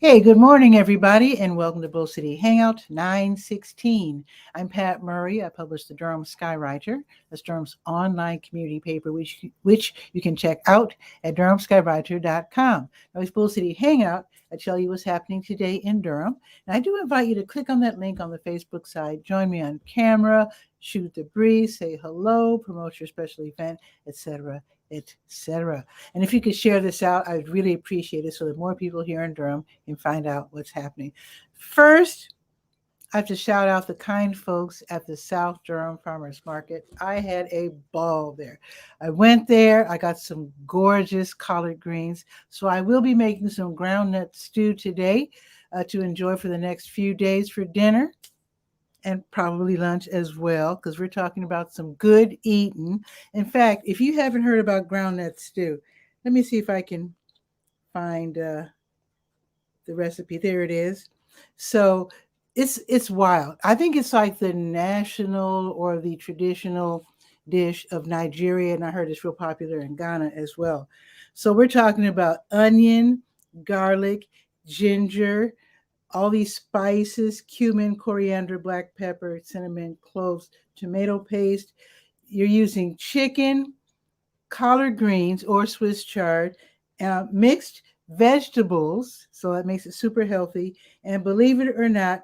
Hey, good morning, everybody, and welcome to Bull City Hangout 916. I'm Pat Murray. I publish the 𝗕𝗨𝗟𝗟. That's Durham's online community paper, which you can check out at 𝗕𝗨𝗟𝗟.com. Now, it's Bull City Hangout. I tell you what's happening today in Durham. And I do invite you to click on that link on the Facebook side. Join me on camera, shoot the breeze, say hello, promote your special event, etc., etc. And if you could share this out, I'd really appreciate it so that more people here in Durham can find out what's happening. First, I have to shout out the kind folks at the South Durham Farmers Market. I had a ball there. I went there. I got some gorgeous collard greens. So I will be making some groundnut stew today to enjoy for the next few days for dinner and probably lunch as well, because we're talking about some good eating. In fact, if you haven't heard about groundnut stew, let me see if I can find the recipe. There it is. So it's wild. I think it's like the national or the traditional dish of Nigeria, and I heard it's real popular in Ghana as well. So we're talking about onion, garlic, ginger, all these spices: cumin, coriander, black pepper, cinnamon, cloves, tomato paste. You're using chicken, collard greens or Swiss chard, mixed vegetables, so that makes it super healthy, and believe it or not,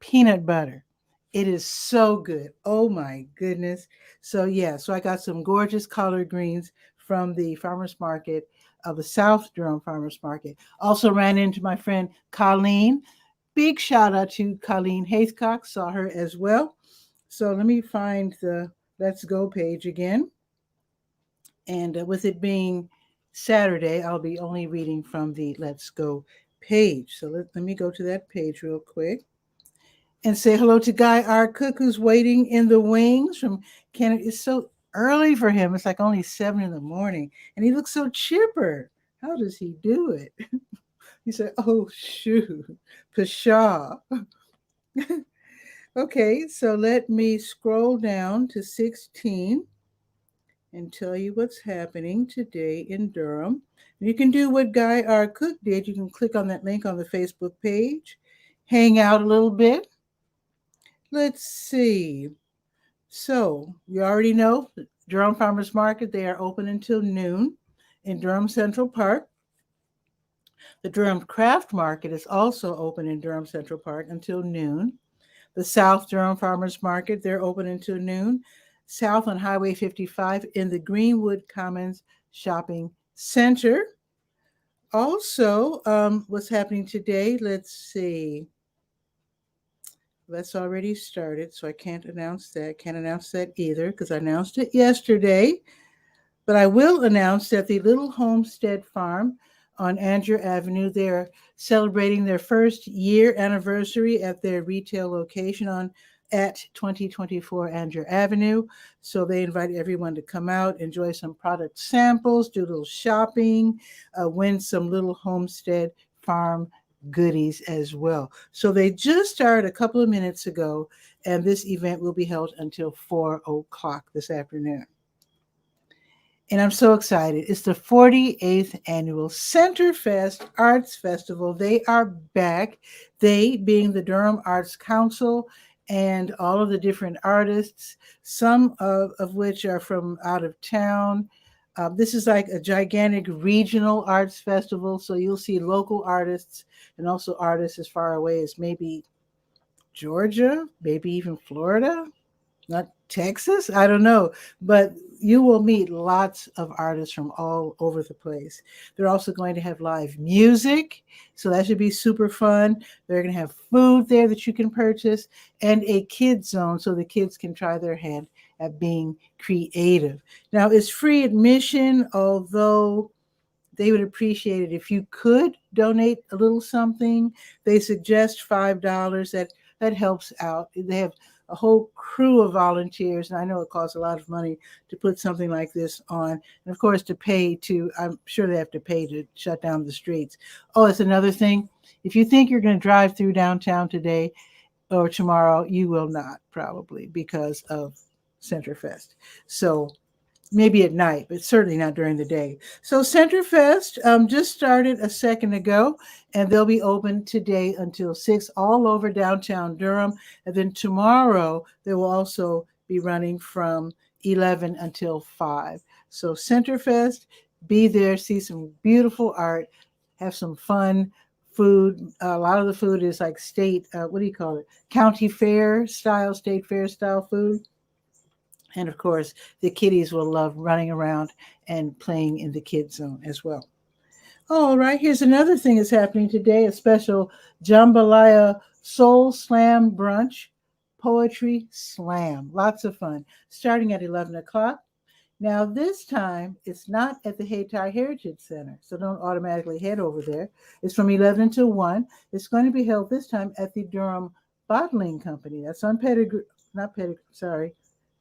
peanut butter. It is so good. Oh my goodness. So yeah, so I got some gorgeous collard greens from the farmers market of the South Durham Farmers Market. Also ran into my friend Colleen. Big shout out to 𝗕𝗨𝗟𝗟𝗧, saw her as well. So let me find the Let's Go page again. And with it being Saturday, I'll be only reading from the Let's Go page. So let me go to that page real quick and say hello to 𝗕𝗨𝗟𝗟𝗧, who's waiting in the wings from Canada. It's so early for him. It's like only 7 in the morning. And he looks so chipper. How does he do it? He said, oh, shoot, pshaw. Okay, so let me scroll down to 16 and tell you what's happening today in Durham. You can do what 𝗕𝗨𝗟𝗟𝗧 did. You can click on that link on the Facebook page, hang out a little bit. Let's see. So you already know Durham Farmers Market, they are open until noon in Durham Central Park. The Durham Craft Market is also open in Durham Central Park until noon. The South Durham Farmers Market, they're open until noon. South on Highway 55 in the Greenwood Commons Shopping Center. Also, what's happening today? Let's see. That's already started, so I can't announce that. Can't announce that either because I announced it yesterday. But I will announce that the Little Homestead Farm on Andrew Avenue, they're celebrating their first year anniversary at their retail location at 2024 Andrew Avenue. So they invite everyone to come out, enjoy some product samples, do a little shopping, win some Little Homestead Farm goodies as well. So they just started a couple of minutes ago, and this event will be held until 4 o'clock this afternoon. And I'm so excited. It's the 48th annual Centerfest Arts Festival. They are back. They being the Durham Arts Council and all of the different artists, some of which are from out of town. This is like a gigantic regional arts festival. So you'll see local artists and also artists as far away as maybe Georgia, maybe even Florida. Not Texas, I don't know, but you will meet lots of artists from all over the place. They're also going to have live music, so that should be super fun. They're going to have food there that you can purchase and a kids zone so the kids can try their hand at being creative. Now, it's free admission, although they would appreciate it if you could donate a little something. They suggest $5. That helps out. They have a whole crew of volunteers, and I know it costs a lot of money to put something like this on. And of course, I'm sure they have to pay to shut down the streets. Oh, it's another thing. If you think you're going to drive through downtown today or tomorrow, you will not, probably, because of Centerfest. So maybe at night, but certainly not during the day. So Centerfest just started a second ago, and they'll be open today until 6 all over downtown Durham. And then tomorrow, they will also be running from 11 until 5. So Centerfest, be there, see some beautiful art, have some fun. Food, a lot of the food is like state, what do you call it? County fair style, state fair style food. And of course, the kiddies will love running around and playing in the kid zone as well. All right, here's another thing that's happening today, a special jambalaya soul slam brunch, poetry slam. Lots of fun, starting at 11 o'clock. Now, this time, it's not at the Hayti Heritage Center, so don't automatically head over there. It's from 11 until 1. It's going to be held this time at the Durham Bottling Company. That's on Pettigrew, not Pettigrew, sorry.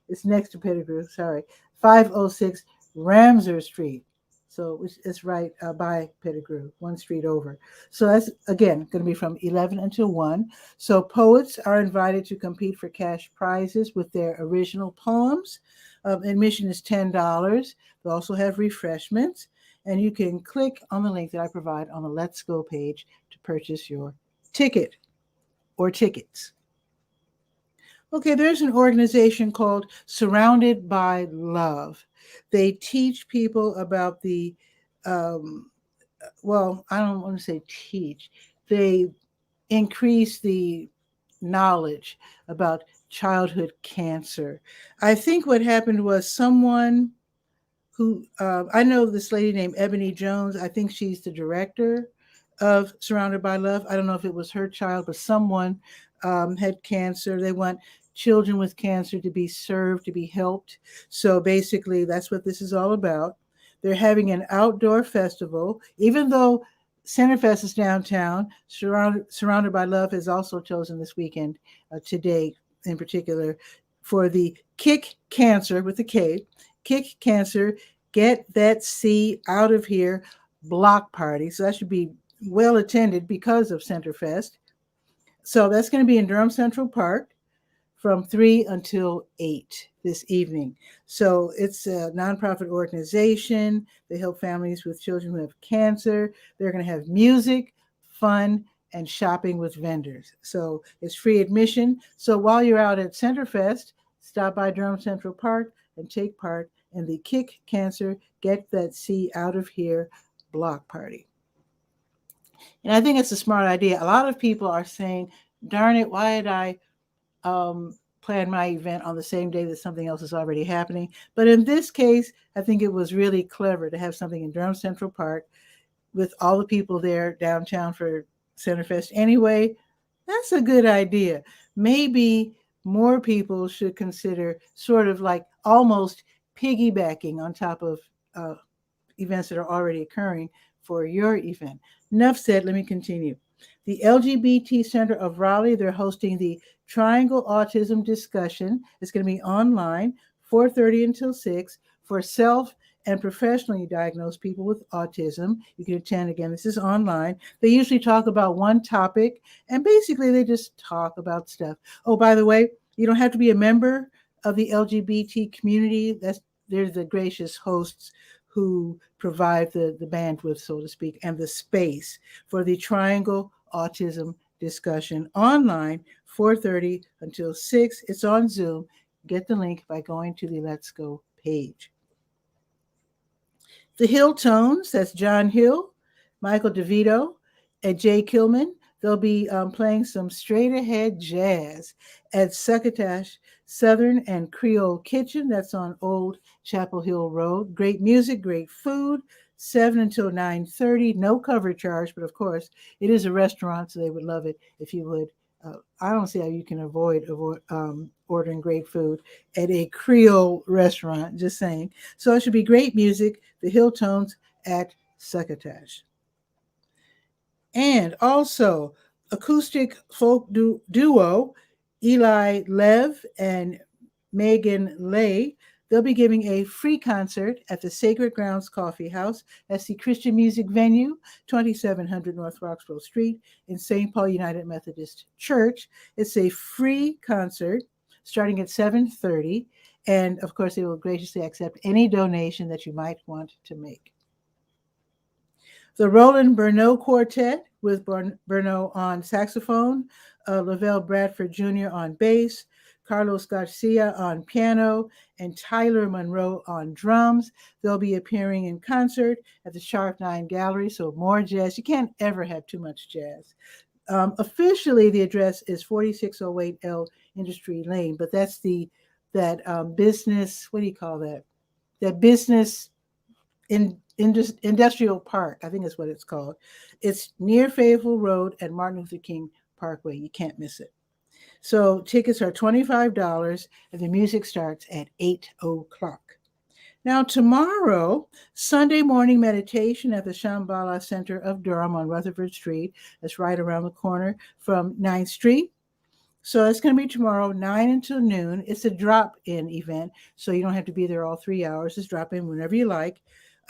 It's next to Pettigrew, sorry. 506 Ramsar Street. So it's right by Pettigrew, one street over. So that's, again, going to be from 11 until 1. So poets are invited to compete for cash prizes with their original poems. Admission is $10. They also have refreshments. And you can click on the link that I provide on the Let's Go page to purchase your ticket or tickets. Okay, there's an organization called Surrounded by Love. They teach people about the, well, I don't want to say teach. They increase the knowledge about childhood cancer. I think what happened was someone who, I know this lady named Ebony Jones. I think she's the director of Surrounded by Love. I don't know if it was her child, but someone had cancer. They want children with cancer to be served, to be helped. So basically, that's what this is all about. They're having an outdoor festival, even though Centerfest is downtown. Surrounded by Love has also chosen this weekend, today in particular, for the Kick Cancer with the K, Kick Cancer, Get That C Out of Here block party. So that should be well attended because of Centerfest. So that's going to be in Durham Central Park from 3 until 8 this evening. So it's a nonprofit organization. They help families with children who have cancer. They're going to have music, fun, and shopping with vendors. So it's free admission. So while you're out at Centerfest, stop by Durham Central Park and take part in the Kick Cancer, Get That C Out of Here block party. And I think it's a smart idea. A lot of people are saying, darn it, why did I plan my event on the same day that something else is already happening? But in this case, I think it was really clever to have something in Durham Central Park with all the people there downtown for Centerfest anyway. That's a good idea. Maybe more people should consider sort of like almost piggybacking on top of events that are already occurring for your event. Enough said, let me continue. The LGBT Center of Raleigh, they're hosting the Triangle Autism Discussion. It's going to be online, 4:30 until 6, for self and professionally diagnosed people with autism. You can attend, again, this is online. They usually talk about one topic, and basically they just talk about stuff. Oh, by the way, you don't have to be a member of the LGBT community. They're the gracious hosts who provide the bandwidth, so to speak, and the space for the Triangle Autism Discussion online, 4:30 until 6. It's on Zoom. Get the link by going to the Let's Go page. The Hill Tones, that's John Hill, Michael DeVito, and Jay Kilman. They'll be playing some straight-ahead jazz at Succotash Southern and Creole Kitchen. That's on Old Chapel Hill Road. Great music, great food, 7 until 9:30. No cover charge, but of course, it is a restaurant, so they would love it if you would. I don't see how you can avoid ordering great food at a Creole restaurant, just saying. So it should be great music, the Hill Tones at Succotash. And also, acoustic folk duo Eli Lev and Megan Lay. They'll be giving a free concert at the Sacred Grounds Coffee House. That's the Christian music venue, 2700 North Roxborough Street in St. Paul United Methodist Church. It's a free concert starting at 7:30. And of course, they will graciously accept any donation that you might want to make. The Roland Bernot Quartet with Bernot on saxophone, Lavelle Bradford Jr. on bass, Carlos Garcia on piano, and Tyler Monroe on drums. They'll be appearing in concert at the Sharp 9 Gallery, so more jazz. You can't ever have too much jazz. Officially, the address is 4608 L Industry Lane, but that's that business, what do you call that? That business industrial park, I think is what it's called. It's near Fayetteville Road and Martin Luther King Parkway. You can't miss it. So tickets are $25 and the music starts at 8 o'clock. Now tomorrow, Sunday morning meditation at the Shambhala Center of Durham on Rutherford Street. That's right around the corner from 9th Street. So it's going to be tomorrow, 9 until noon. It's a drop-in event, so you don't have to be there all 3 hours. Just drop in whenever you like.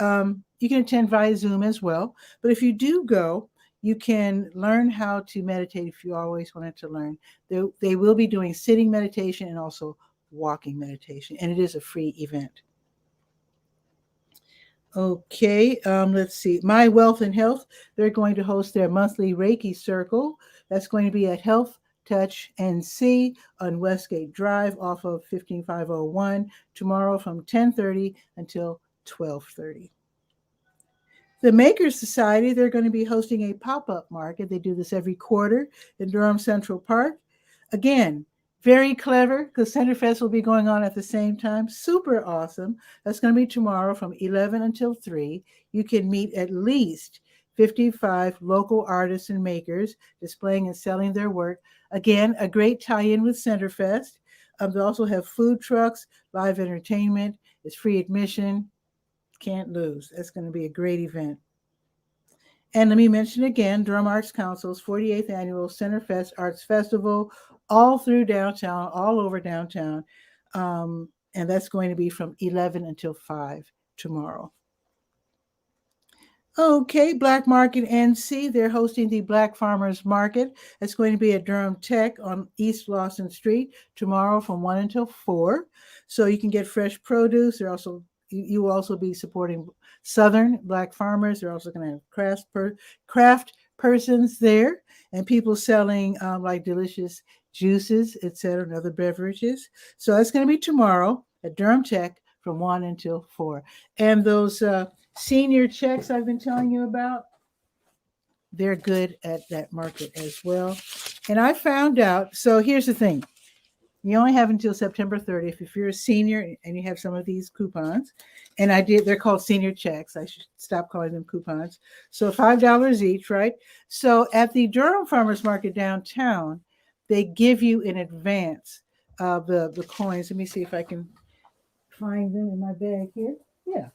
You can attend via Zoom as well. But if you do go, you can learn how to meditate if you always wanted to learn. They will be doing sitting meditation and also walking meditation, and it is a free event. Okay, let's see. My Wealth and Health, they're going to host their monthly Reiki Circle. That's going to be at Health Touch NC on Westgate Drive off of 15501 tomorrow from 10:30 until 12:30. The Makers Society, they're going to be hosting a pop-up market. They do this every quarter in Durham Central Park. Again, very clever because Centerfest will be going on at the same time. Super awesome. That's going to be tomorrow from 11 until 3. You can meet at least 55 local artists and makers displaying and selling their work. Again, a great tie-in with Centerfest. They also have food trucks, live entertainment. It's free admission. Can't lose. That's going to be a great event. And let me mention again, Durham Arts Council's 48th Annual Centerfest Arts Festival, all through downtown, all over downtown. And that's going to be from 11 until 5 tomorrow. Okay, Black Market NC, they're hosting the Black Farmers Market. It's going to be at Durham Tech on East Lawson Street tomorrow from 1 until 4. So you can get fresh produce. You will also be supporting Southern Black farmers. They're also going to have craft persons there and people selling like delicious juices, etc., and other beverages. So that's going to be tomorrow at Durham Tech from 1 until 4. And those senior checks I've been telling you about, they're good at that market as well. And I found out, so here's the thing. You only have until September 30th if you're a senior and you have some of these coupons. And they're called senior checks. I should stop calling them coupons. So $5 each, right? So at the Durham Farmers Market downtown, they give you in advance the coins. Let me see if I can find them in my bag here. Yeah.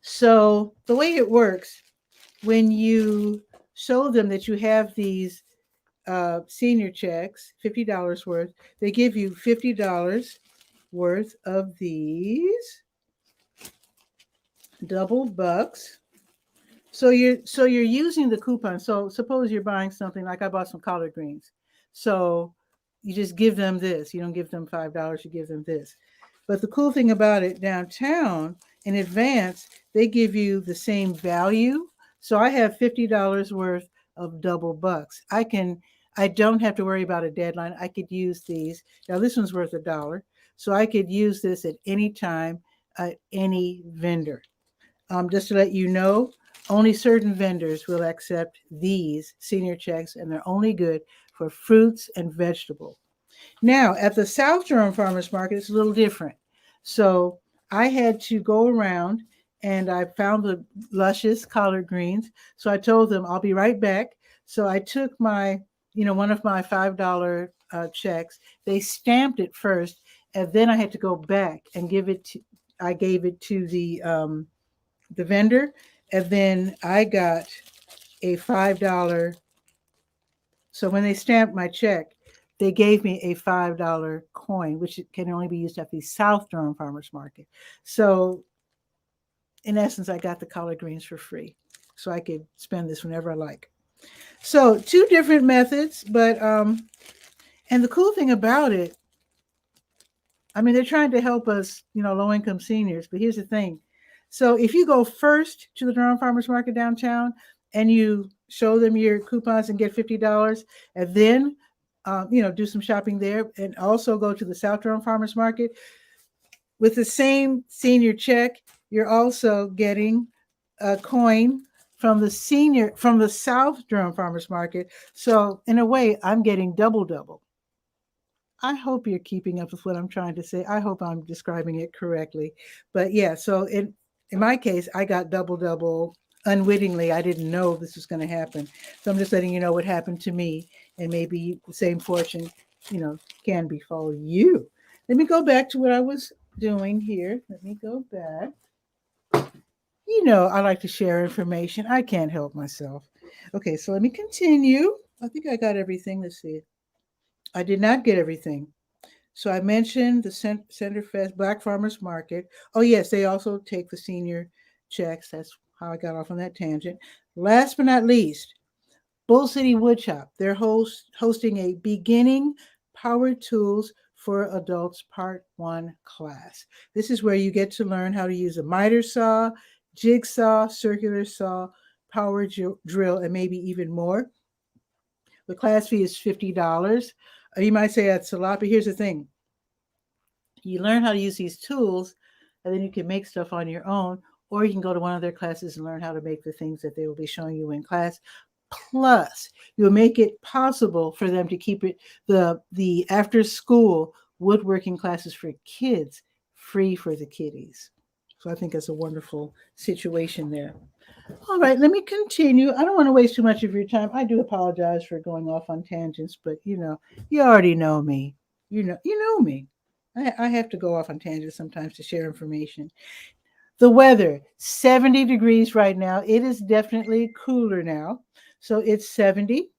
So the way it works, when you show them that you have these senior checks, $50 worth, they give you $50 worth of these double bucks. So you're using the coupon. So suppose you're buying something like I bought some collard greens. So you just give them this. You don't give them $5, you give them this. But the cool thing about it, downtown in advance, they give you the same value. So I have $50 worth of double bucks. I don't have to worry about a deadline. I could use these. Now this one's worth $1. So I could use this at any time at any vendor. Just to let you know, only certain vendors will accept these senior checks, and they're only good for fruits and vegetables. Now, at the South Durham Farmers Market, it's a little different. So I had to go around and I found the luscious collard greens. So I told them, I'll be right back. So I took one of my $5 checks. They stamped it first, and then I had to go back and gave it to the vendor, and then I got a $5. So when they stamped my check, they gave me a $5 coin, which can only be used at the South Durham Farmers Market. So in essence, I got the collard greens for free. So I could spend this whenever I like. So 2 different methods, but and the cool thing about it, I mean, they're trying to help us, low-income seniors. But here's the thing. So if you go first to the Durham Farmers Market downtown and you show them your coupons and get $50, and then, do some shopping there, and also go to the South Durham Farmers Market with the same senior check, you're also getting a coin from the South Durham Farmers Market. So in a way, I'm getting double. I hope you're keeping up with what I'm trying to say. I hope I'm describing it correctly. But yeah, so in my case, I got double unwittingly. I didn't know this was going to happen. So I'm just letting you know what happened to me, and maybe the same fortune, can befall you. Let me go back to what I was doing here. Let me go back. I like to share information. I can't help myself. Okay, so let me continue. I think I got everything. Let's see. I did not get everything. So I mentioned the Centerfest Black Farmers Market. Oh, yes, they also take the senior checks. That's how I got off on that tangent. Last but not least, Bull City Woodshop. They're hosting a Beginning Power Tools for Adults Part 1 class. This is where you get to learn how to use a miter saw, jigsaw, circular saw, power drill, and maybe even more. The class fee is $50. You might say that's a lot, but here's the thing. You learn how to use these tools, and then you can make stuff on your own, or you can go to one of their classes and learn how to make the things that they will be showing you in class. Plus, you'll make it possible for them to keep it the after school woodworking classes for kids free for the kiddies. So I think that's a wonderful situation there. All right, let me continue. I don't want to waste too much of your time. I do apologize for going off on tangents, but you already know me. You know me. I have to go off on tangents sometimes to share information. The weather, 70 degrees right now. It is definitely cooler now. So it's 70.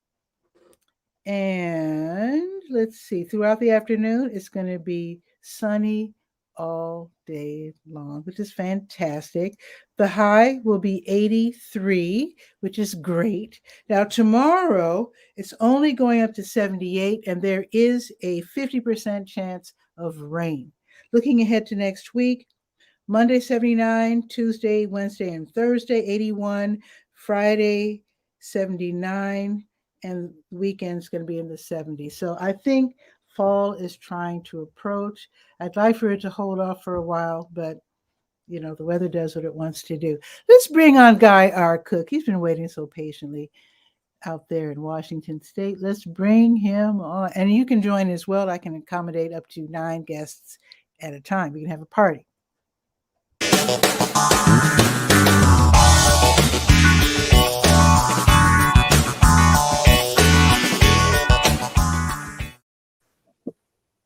And let's see, throughout the afternoon, it's going to be sunny all day long, which is fantastic. The high will be 83, which is great. Now, tomorrow, it's only going up to 78, and there is a 50% chance of rain. Looking ahead to next week, Monday 79, Tuesday, Wednesday, and Thursday 81, Friday 79, and the weekend's going to be in the 70s. So I think fall is trying to approach. I'd like for it to hold off for a while, but the weather does what it wants to do. Let's bring on Guy R. Cook. He's been waiting so patiently out there in Washington State. Let's bring him on. And you can join as well. I can accommodate up to 9 guests at a time. We can have a party.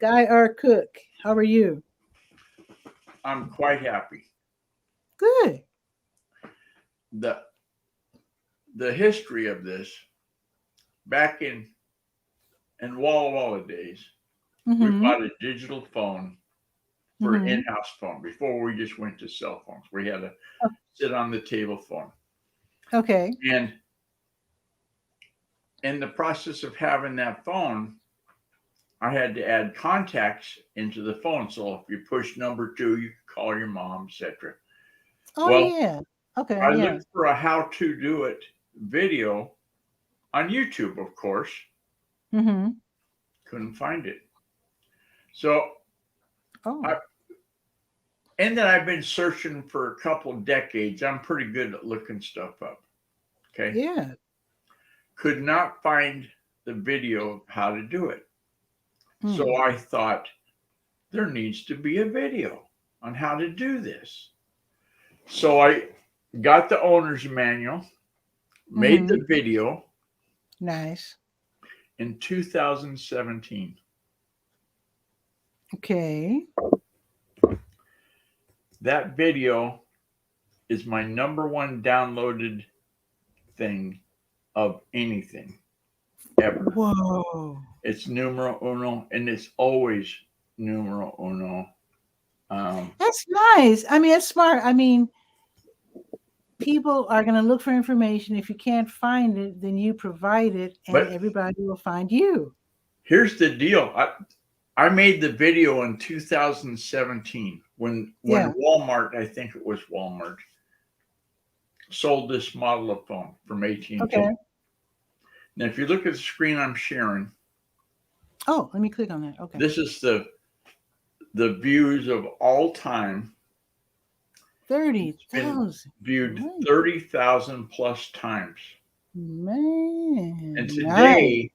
Guy R. Cook, how are you? I'm quite happy. Good. The history of this, back in Walla Walla days, we bought a digital phone for an in-house phone before we just went to cell phones. We had a sit on the table phone. Okay. And in the process of having that phone, I had to add contacts into the phone. So if you push number 2, you could call your mom, etc. Oh, well, yeah. Okay. I looked for a how to do it video on YouTube, of course. Couldn't find it. So and then I've been searching for a couple of decades. I'm pretty good at looking stuff up. Okay. Yeah. Could not find the video of how to do it. So I thought there needs to be a video on how to do this. So I got the owner's manual, made the video. Nice. In 2017. Okay. That video is my number 1 downloaded thing of anything ever. Whoa. It's numero uno, and it's always numero uno. That's nice. I mean, it's smart. I mean, people are going to look for information. If you can't find it, then you provide it, and everybody will find you. Here's the deal. I made the video in 2017 when Walmart, I think it was Walmart, sold this model of phone from AT&T. Okay. Now, if you look at the screen I'm sharing, oh, let me click on that. Okay. This is the views of all time. 30,000. Viewed 30,000 plus times. Man. And today,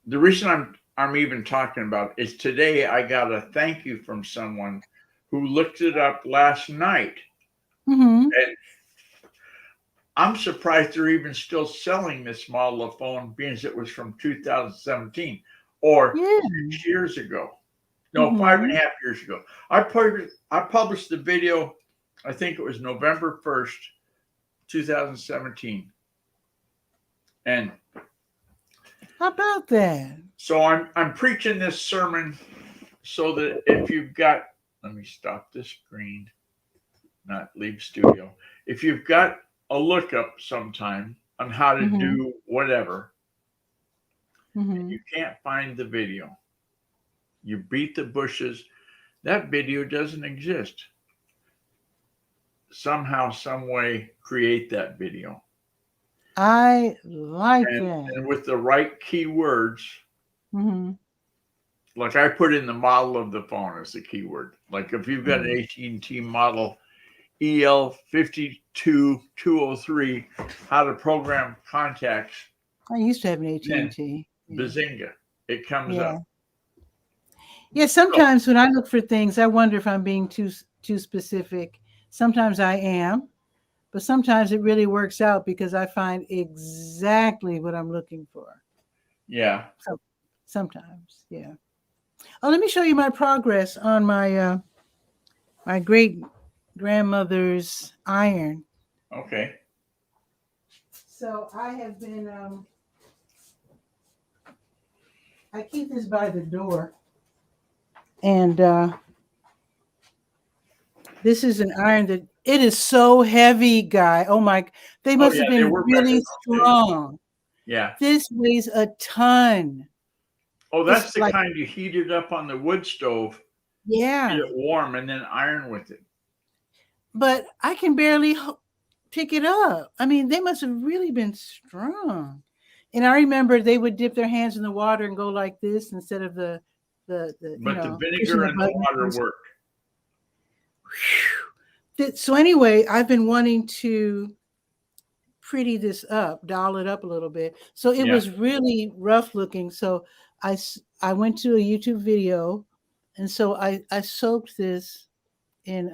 the reason I'm even talking about it is today I got a thank you from someone who looked it up last night. Mm-hmm. And I'm surprised they're even still selling this model of phone, being it was from 2017 or 6 years ago. No, 5.5 years ago. I published the video, I think it was November 1st, 2017. And how about that? So I'm preaching this sermon so that if you've got, let me stop this screen, not leave studio. If you've got a lookup sometime on how to do whatever, and you can't find the video, you beat the bushes, that video doesn't exist. Somehow, some way, create that video. I like that. And with the right keywords, like I put in the model of the phone as the keyword. Like if you've got an AT&T model 𝗕𝗚𝗧𝗬, how to program contacts. I used to have an AT&T. Bazinga, it comes up. Yeah, sometimes when I look for things, I wonder if I'm being too specific. Sometimes I am, but sometimes it really works out because I find exactly what I'm looking for. Yeah. So sometimes, yeah. Oh, let me show you my progress on my my great grandmother's iron. Okay. So I have been I keep this by the door, and this is an iron that it is so heavy, guy. Oh my! They must have been really strong. Yeah. This weighs a ton. Oh, that's the kind you heat it up on the wood stove. Yeah. Get it warm and then iron with it. But I can barely pick it up. I mean, they must have really been strong. And I remember they would dip their hands in the water and go like this instead of the but the vinegar and the water work. So anyway, I've been wanting to pretty this up, doll it up a little bit. So it was really rough looking. So I went to a YouTube video, and so I soaked this in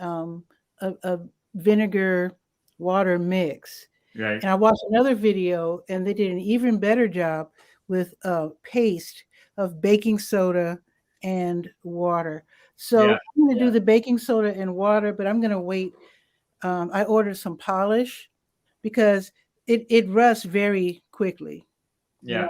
a vinegar water mix. Right. And I watched another video, and they did an even better job with a paste of baking soda and water. So I'm going to do the baking soda and water, but I'm going to wait. I ordered some polish because it rusts very quickly. Yeah.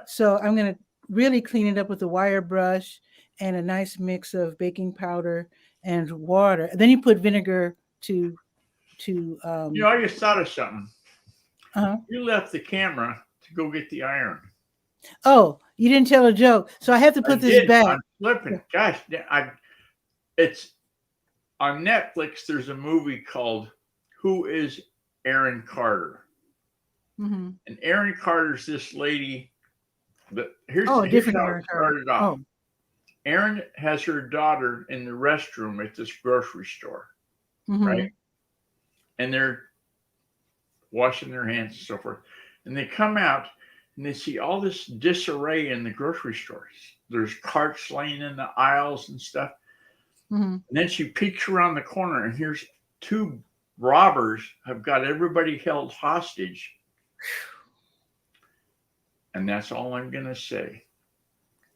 So I'm going to really clean it up with a wire brush and a nice mix of baking powder and water. And then you put vinegar to I just thought of something. You left the camera to go get the iron. Oh, you didn't tell a joke. So I have to put this back. I'm flipping. Gosh, it's on Netflix. There's a movie called Who is Aaron Carter? And Aaron Carter's this lady. But here's how it started off. Aaron has her daughter in the restroom at this grocery store, right? And they're washing their hands and so forth. And they come out and they see all this disarray in the grocery stores. There's carts laying in the aisles and stuff. And then she peeks around the corner, and here's two robbers have got everybody held hostage. And that's all I'm going to say.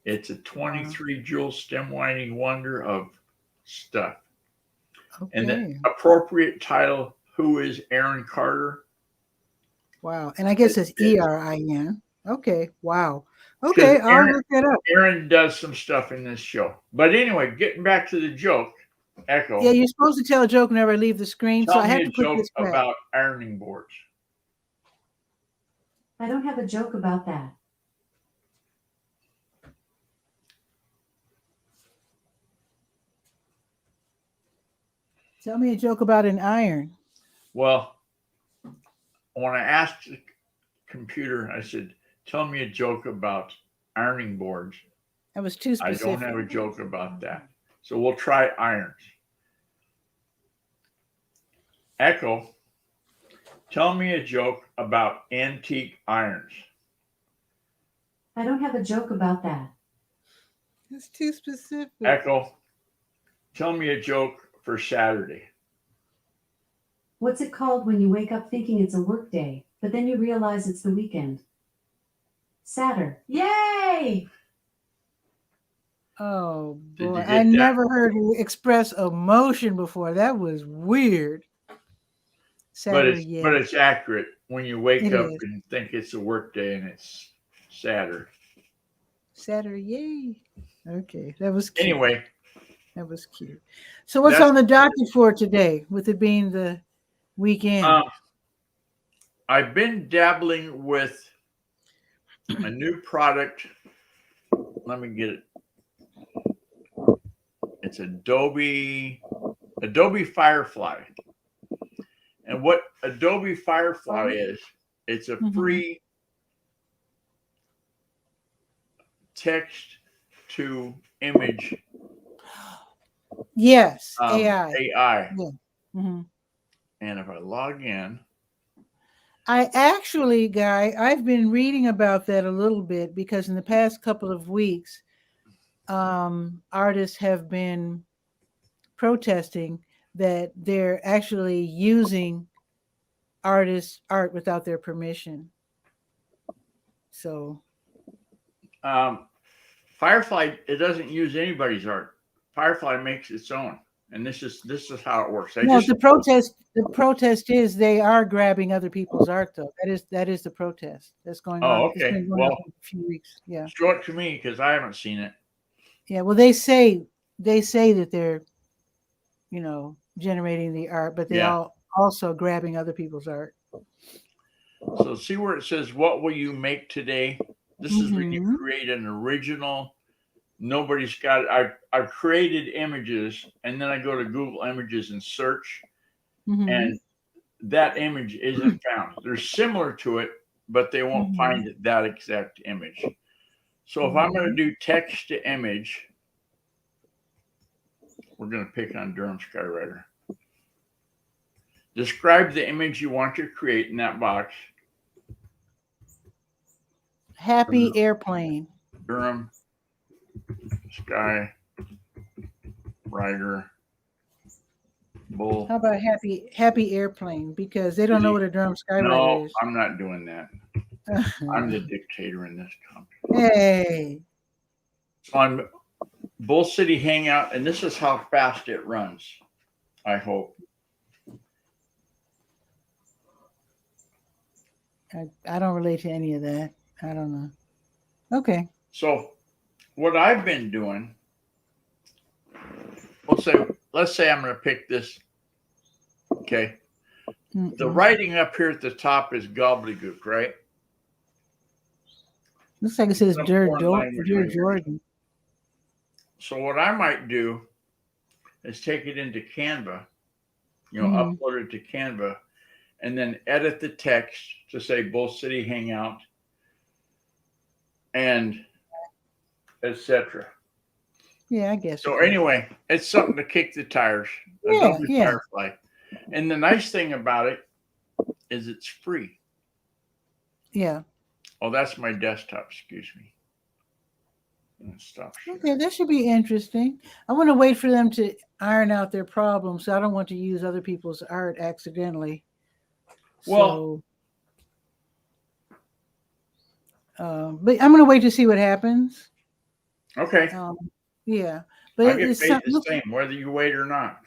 It's a 23 jewel stem winding wonder of stuff. And the appropriate title, Who is Aaron Carter? Wow. And I guess it's ERIN. Okay. Wow. Okay. I'll look that up. Aaron does some stuff in this show. But anyway, getting back to the joke, Echo. Yeah, you're supposed to tell a joke whenever I leave the screen. Tell so I have me to a put joke this back. about ironing boards. I don't have a joke about that. Tell me a joke about an iron. Well, when I asked the computer, I said, "Tell me a joke about ironing boards." That was too I don't specific. have a joke about that. So we'll try irons. Echo, tell me a joke about antique irons. I don't have a joke about that. That's too specific. Echo, tell me a joke for Saturday. What's it called when you wake up thinking it's a work day, but then you realize it's the weekend? Saturn. Yay! Oh Did you boy, get I that? never heard you express emotion before. That was weird. But Saturday, it's accurate when you wake it up is. and think it's a work day and it's Saturday. Saturday, yay. Okay, that was cute. Anyway, That was cute. So what's That's- on the docket for today, with it being the weekend? I've been dabbling with a new product. Let me get it. It's Adobe Firefly. And what Adobe Firefly is, it's a free text to image Yes, AI. AI. Yeah. Mhm. And if I log in, I actually, Guy, I've been reading about that a little bit because in the past couple of weeks, artists have been protesting that they're actually using artists' art without their permission. So Firefly, it doesn't use anybody's art. Firefly makes its own, and this is how it works. the protest is they are grabbing other people's art, though. That is the protest that's going on. Oh, It's okay. been going on Well, for a few weeks. Yeah. show it to me because I haven't seen it. Yeah. Well, they say that they're, generating the art, but they all also grabbing other people's art. So see where it says, "What will you make today?" This is when you create an original. Nobody's got it. I've created images, and then I go to Google Images and search, and that image isn't found. They're similar to it, but they won't find that exact image. So if I'm going to do text to image, we're going to pick on Durham Skywriter. Describe the image you want to create in that box. Happy airplane. Durham Skywriter Bull. How about happy airplane? Because they don't know what a Durham Skywriter is. I'm not doing that. I'm the dictator in this company. Hey. On Bull City Hangout, and this is how fast it runs, I hope. I don't relate to any of that. I don't know. Okay. So what I've been doing, let's say I'm going to pick this. Okay. The writing up here at the top is gobbledygook, right? Looks like it says Dear Jordan. So what I might do is take it into Canva, upload it to Canva, and then edit the text to say Bull City Hangout and etc. Yeah, I guess. So anyway, it's something to kick the tires. Adobe Firefly. And the nice thing about it is it's free. Yeah. Oh, that's my desktop. Excuse me. Stop. Okay, that should be interesting. I want to wait for them to iron out their problems. So I don't want to use other people's art accidentally. Well, but I'm going to wait to see what happens. Okay. Yeah, but I get paid the same whether you wait or not.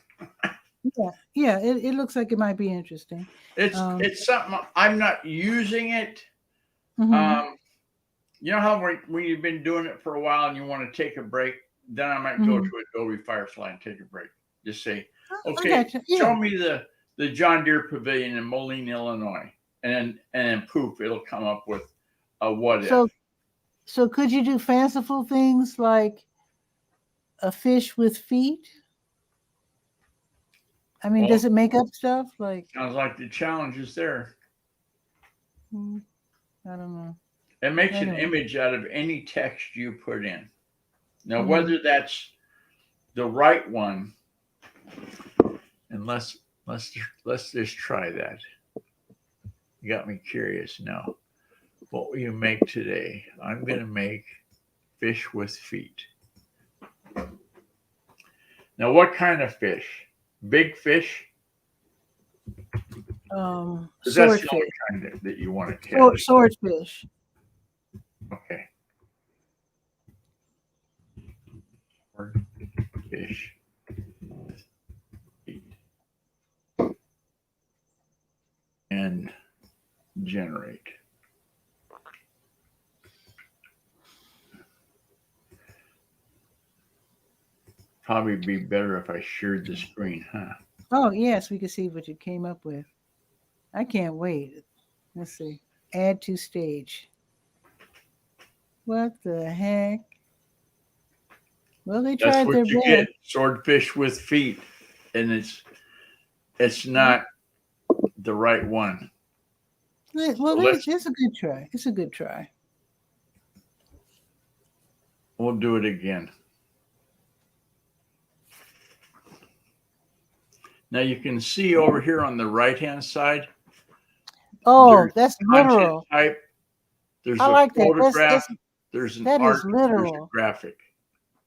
Yeah. It looks like it might be interesting. It's something I'm not using it. You know how when you've been doing it for a while and you want to take a break, then I might go to Adobe Firefly and take a break. Just say, okay, show me the John Deere Pavilion in Moline, Illinois, and then poof, it'll come up with a what if. So could you do fanciful things like a fish with feet? I mean, Well, does it make up stuff? Like, sounds like the challenge is there. I don't know. It makes an Anyway. image out of any text you put in. Now, Mhm. whether that's the right one, and let's just try that. You got me curious now. What will you make today? I'm going to make fish with feet. Now, what kind of fish? Big fish? Because that's the only Swordfish. kind that you want to catch. Swordfish. Okay. Fish with feet. And generate. Probably be better if I shared the screen, huh? Oh, yes, we can see what you came up with. I can't wait. Let's see. Add to stage. What the heck? Well, they That's tried what their you best. get. Swordfish with feet. And it's not the right one. Well, it's a good try. It's a good try. We'll do it again. Now you can see over here on the right-hand side. Oh, there's that's content literal. type. There's I a like that. photograph. There's an that art. is There's a literal. graphic.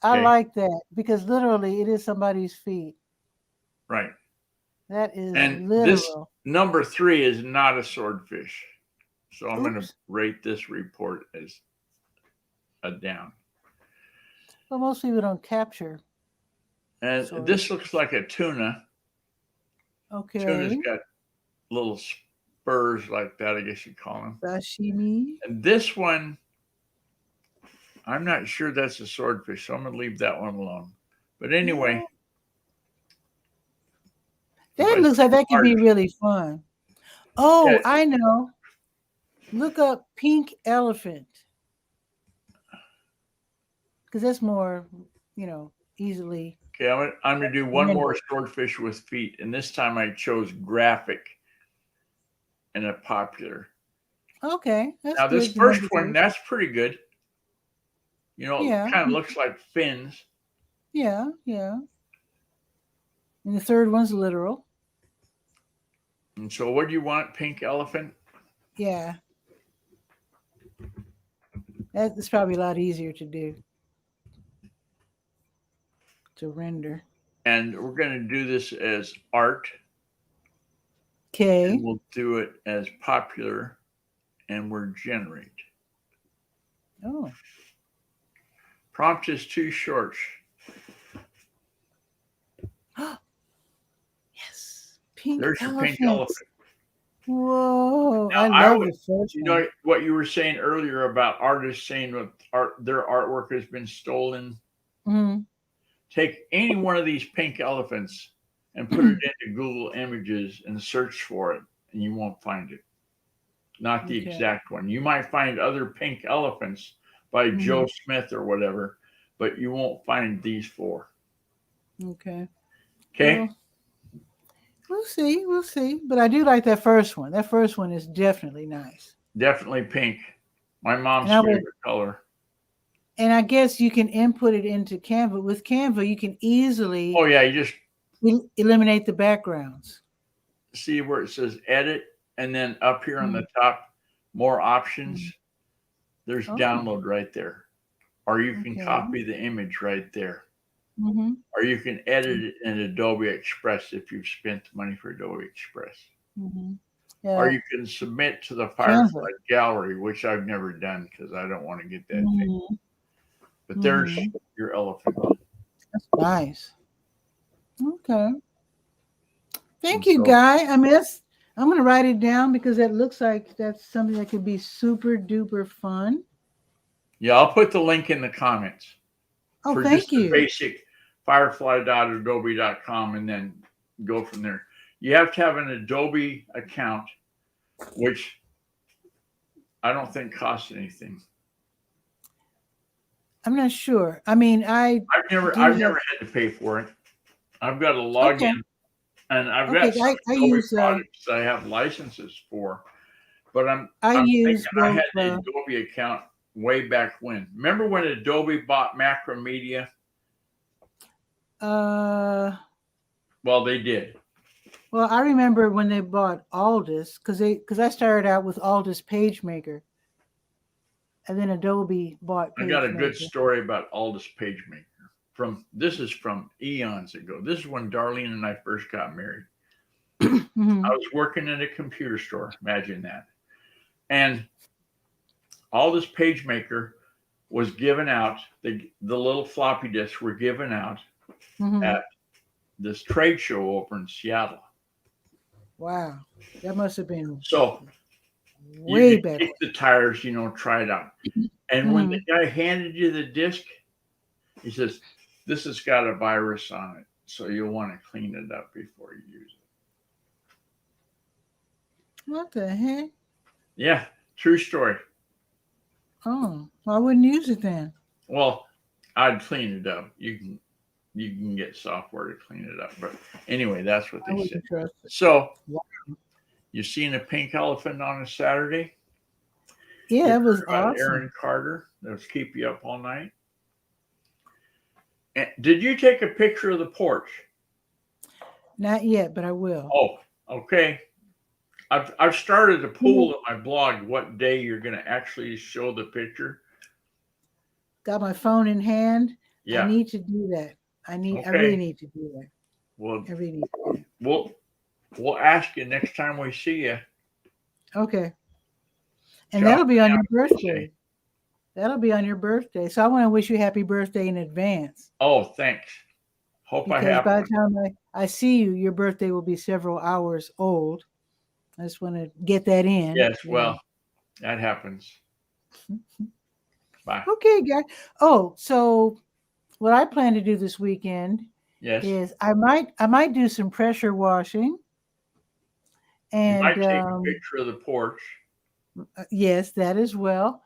I Okay. like that because literally it is somebody's feet. Right. That is And literal. this number 3 is not a swordfish. So I'm going to Oops. rate this report as a down. Well, most people don't capture. And this looks like a tuna. Okay. Tuna's got little spurs like that, I guess you'd call them. Sashimi. And this one, I'm not sure that's a swordfish, so I'm going to leave that one alone. But anyway. That looks like that could be really fun. Oh, yeah. I know. Look up pink elephant. Because that's more, easily. Okay, I'm going to do one more swordfish with feet. And this time I chose graphic and a popular. Okay. That's now, this first one, that's pretty good. It kind of looks like fins. Yeah, yeah. And the third one's literal. And so what do you want, pink elephant? Yeah. That's probably a lot easier to do. To render. And we're going to do this as art. Okay. And we'll do it as popular and we're generate. Oh. Prompt is too short. Yes. Pink There's elephant. your pink elephant. Whoa. Now, I love the first one. You know what you were saying earlier about artists saying their artwork has been stolen? Mm-hmm. Take any one of these pink elephants and put it into Google Images and search for it, and you won't find it. Not the exact one. You might find other pink elephants by Joe Smith or whatever, but you won't find these 4. Okay. Okay. Well, we'll see. We'll see. But I do like that first one. That first one is definitely nice. Definitely pink. My mom's favorite color. And I guess you can input it into Canva. With Canva, you can easily. Oh yeah, you just eliminate the backgrounds. See where it says edit, and then up here on the top, more options. There's download right there, or you can copy the image right there, or you can edit it in Adobe Express if you've spent the money for Adobe Express, or you can submit to the Firefly Gallery, which I've never done because I don't want to get that thing. But there's your elephant. That's nice. Okay. Thank you, Guy. I mean, I'm going to write it down because that looks like that's something that could be super duper fun. Yeah, I'll put the link in the comments. Oh, thank you. The basic firefly.adobe.com and then go from there. You have to have an Adobe account, which I don't think costs anything. I'm not sure. I mean, I've never had to pay for it. I've got a login And I've Okay, got some I Adobe use products I have licenses for, but I'm I use thinking I both. had the Adobe account way back when. Remember when Adobe bought Macromedia? Well, they did. Well, I remember when they bought Aldus because I started out with Aldus PageMaker, and then Adobe bought PageMaker. I got a good story about Aldus PageMaker. This is from eons ago. This is when Darlene and I first got married. Mhm. I was working in a computer store. Imagine that. And Aldus PageMaker was given out. The little floppy disks were given out Mhm. at this trade show over in Seattle. Wow, that must have been So way you back. kick the tires, try it out. And when the guy handed you the disc, he says, "This has got a virus on it, so you'll want to clean it up before you use it." What the heck? Yeah, true story. Oh, I wouldn't use it then. Well, I'd clean it up. You can get software to clean it up, but anyway, that's what I they wouldn't said. trust it. So, Wow. you seen a pink elephant on a Saturday? Yeah, You it was heard about awesome. Aaron Carter. That'll keep you up all night. And did you take a picture of the porch? Not yet, but I will. Oh, okay. I've started a poll on my blog what day you're going to actually show the picture. Got my phone in hand. Yeah. I need to do that. I really need to do that. Well, I really need to do that. We'll ask you next time we see you. Okay. And that'll be on your birthday. That'll be on your birthday. So I want to wish you happy birthday in advance. Oh, thanks. Hope I have. Because by the time I see you, your birthday will be several hours old. I just want to get that in. Yes, well, that happens. Bye. Okay, guys. Oh, so what I plan to do this weekend is I might do some pressure washing. And you might take a picture of the porch. Yes, that as well.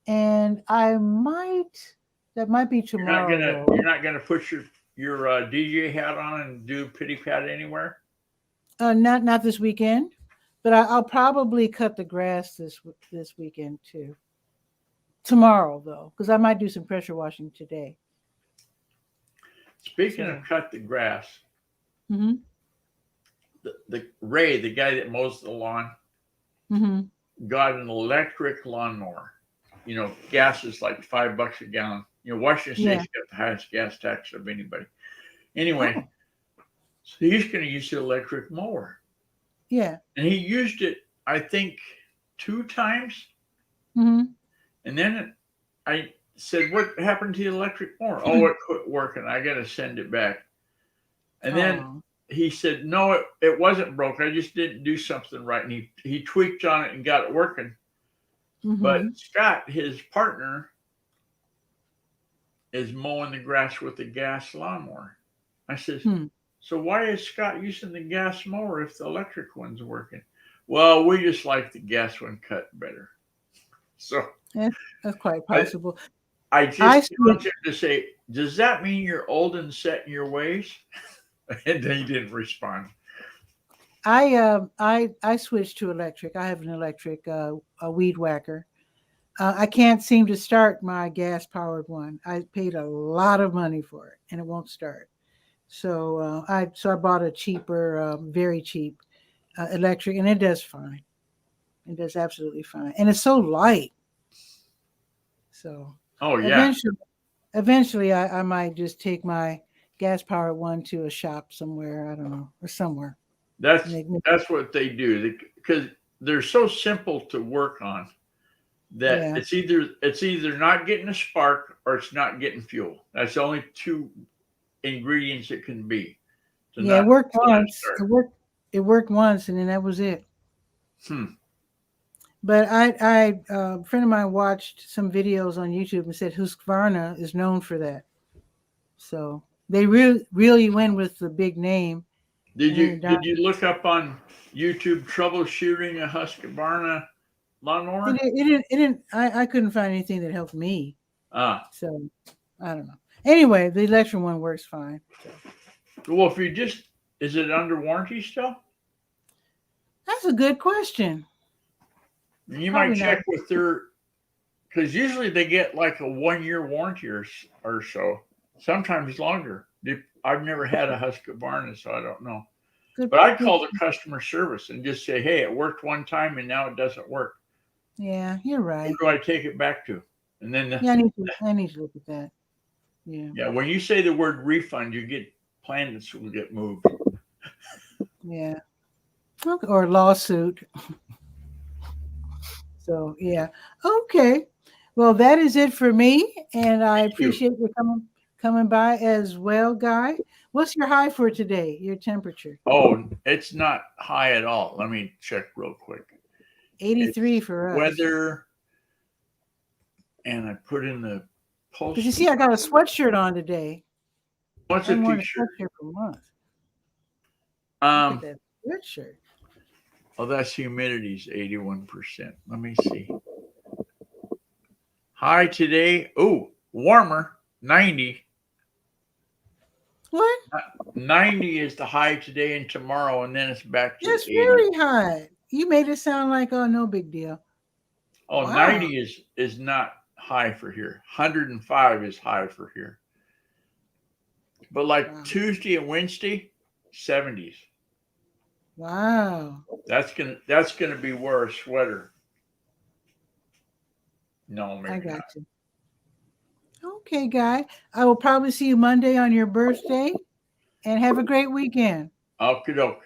And that might be tomorrow. You're not gonna put your DJ hat on and do pity pat anywhere? Not this weekend, but I'll probably cut the grass this weekend too. Tomorrow though, because I might do some pressure washing today. Speaking of cut the grass, mm-hmm. the Ray, the guy that mows the lawn, mm-hmm. got an electric lawnmower. Gas is like $5 a gallon. Washington State's got the highest gas tax of anybody. Anyway, so he's going to use the electric mower. Yeah. And he used it, I think, 2 times. Mm-hmm. And then I said, "What happened to the electric mower?" "Oh, it quit working. I got to send it back." And then he said, "No, it wasn't broke. I just didn't do something right." And he tweaked on it and got it working. Mm-hmm. But Scott, his partner, is mowing the grass with the gas lawnmower. I said, "So why is Scott using the gas mower if the electric one's working?" "Well, we just like the gas one cut better." So that's quite possible. I just want him to say, "Does that mean you're old and set in your ways?" And he didn't respond. I switched to electric. I have an electric a weed whacker. I can't seem to start my gas powered one. I paid a lot of money for it and it won't start. So I bought a cheaper, very cheap electric, and it does fine. It does absolutely fine, and it's so light. So eventually I might just take my gas powered one to a shop somewhere. I don't know, or somewhere. That's what they do, because they're so simple to work on that it's either not getting a spark or it's not getting fuel. That's the only 2 ingredients it can be. It worked once. It worked once, and then that was it. But a friend of mine watched some videos on YouTube and said Husqvarna is known for that. So they really went with the big name. Did you look up on YouTube troubleshooting a Husqvarna lawnmower? It didn't. I couldn't find anything that helped me. So I don't know. Anyway, the electric one works fine. So. Well, if you just Is it under warranty still? That's a good question. You Probably might check not. with their, because usually they get like a 1-year warranty or so, sometimes longer. I've never had a Husqvarna, so I don't know. Good, But I'd good. call the customer service and just say, hey, it worked one time and now it doesn't work. Yeah, you're right. Who do I take it back to? And then, Yeah, I need to look at that. Yeah. yeah, when you say the word refund, you get planets will get moved. Yeah. Okay. Or lawsuit. So yeah. Okay. Well, that is it for me, and I Thank you. appreciate you coming by as well, Guy. What's your high for today? Your temperature? Oh, it's not high at all. Let me check real quick. 83 It's for us. weather, and I put in the pulse. Because you see, I got a sweatshirt on today. What's I a haven't worn a t-shirt? sweatshirt for months. Look at that sweatshirt. Oh, that's humidity's 81%. Let me see. High today. Oh, warmer, 90. What? 90 is the high today and tomorrow, and then it's back to That's 80. very high. You made it sound like, oh, no big deal. Oh, Wow. 90 is not high for here. 105 is high for here. But like Wow. Tuesday and Wednesday, 70s. Wow. That's gonna be wear a sweater. No, maybe I got not. you. Okay, Guy. I will probably see you Monday on your birthday, and have a great weekend. Okie doke.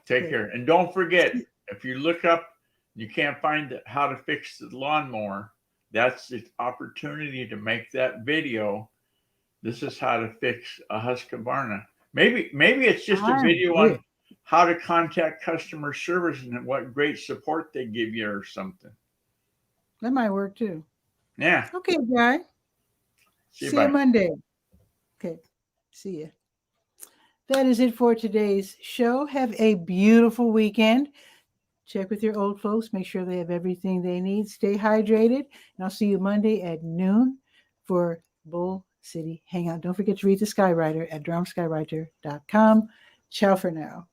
Take Okay. care. And don't forget, if you look up, you can't find how to fix the lawnmower, that's the opportunity to make that video. This is how to fix a Husqvarna. Maybe it's just a video on how to contact customer service and what great support they give you or something. That might work too. Yeah. Okay, Guy. See you Monday. Okay. See ya. That is it for today's show. Have a beautiful weekend. Check with your old folks. Make sure they have everything they need. Stay hydrated. And I'll see you Monday at noon for Bull City Hangout. Don't forget to read the Skywriter at drumskywriter.com. Ciao for now.